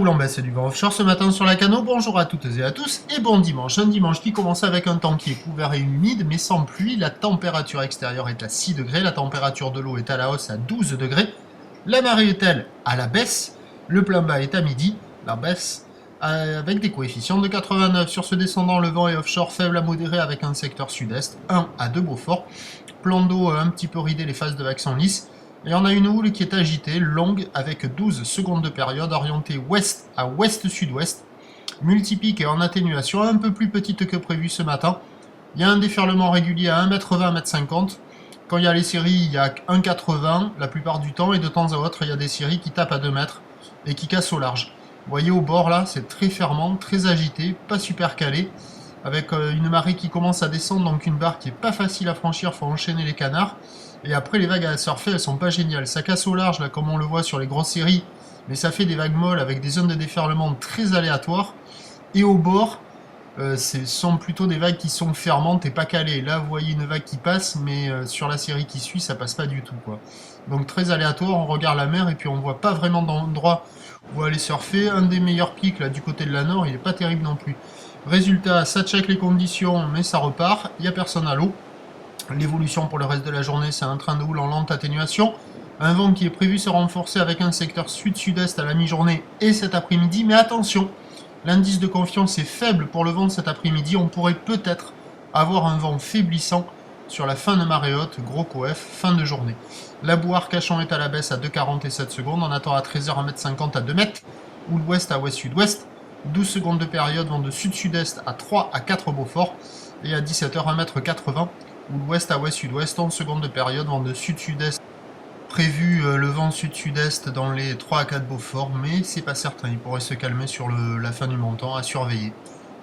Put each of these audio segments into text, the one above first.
houle en baisse et du vent offshore ce matin sur la Cano. Bonjour à toutes et à tous et bon dimanche. Un dimanche qui commence avec un temps qui est couvert et humide mais sans pluie. La température extérieure est à 6 degrés, la température de l'eau est à la hausse à 12 degrés. La marée est-elle à la baisse? Le plein bas est à midi, la baisse avec des coefficients de 89. Sur ce descendant, le vent est offshore faible à modéré avec un secteur sud-est, 1 à 2 Beaufort. Plan d'eau un petit peu ridé, les phases de vagues sont lisses. Et on a une houle qui est agitée, longue, avec 12 secondes de période, orientée ouest à ouest-sud-ouest. Multipique et en atténuation, un peu plus petite que prévu ce matin. Il y a un déferlement régulier à 1m20, 1m50. Quand il y a les séries, il y a 1m80 la plupart du temps, et de temps à autre, il y a des séries qui tapent à 2 mètres et qui cassent au large. Vous voyez au bord là, c'est très fermant, très agité, pas super calé, avec une marée qui commence à descendre, donc une barre qui est pas facile à franchir, faut enchaîner les canards. Et après, les vagues à surfer, elles sont pas géniales. Ça casse au large, là, comme on le voit sur les grosses séries, mais ça fait des vagues molles avec des zones de déferlement très aléatoires. Et au bord, ce sont plutôt des vagues qui sont fermantes et pas calées. Là, vous voyez une vague qui passe, mais sur la série qui suit, ça passe pas du tout, quoi. Donc très aléatoire, on regarde la mer et puis on voit pas vraiment d'endroit où aller surfer. Un des meilleurs pics, là, du côté de la nord, il est pas terrible non plus. Résultat, ça check les conditions, mais ça repart, il n'y a personne à l'eau. L'évolution pour le reste de la journée, c'est un train de houle en lente atténuation. Un vent qui est prévu se renforcer avec un secteur sud-sud-est à la mi-journée et cet après-midi. Mais attention, l'indice de confiance est faible pour le vent de cet après-midi. On pourrait peut-être avoir un vent faiblissant sur la fin de marée haute, gros coef, fin de journée. La boue Arcachon est à la baisse à 2,47 secondes. On attend à 13h 1m50 à 2 mètres. Houle ouest à ouest-sud-ouest. 12 secondes de période, vent de sud-sud-est à 3 à 4 Beaufort. Et à 17h 1m80. Ou l'ouest à ouest-sud-ouest, 11 secondes de période, vent de sud-sud-est. Prévu le vent sud-sud-est dans les 3 à 4 Beaufort, mais c'est pas certain, il pourrait se calmer sur la fin du montant, à surveiller.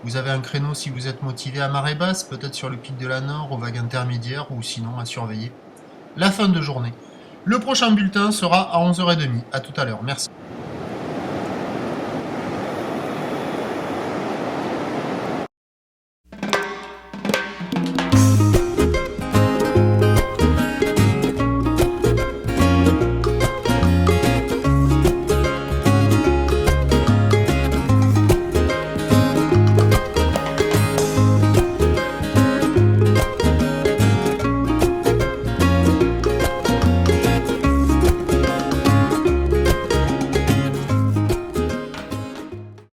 Vous avez un créneau si vous êtes motivé à marée basse, peut-être sur le pic de la Nord, aux vagues intermédiaires, ou sinon à surveiller la fin de journée. Le prochain bulletin sera à 11h30. À tout à l'heure, merci.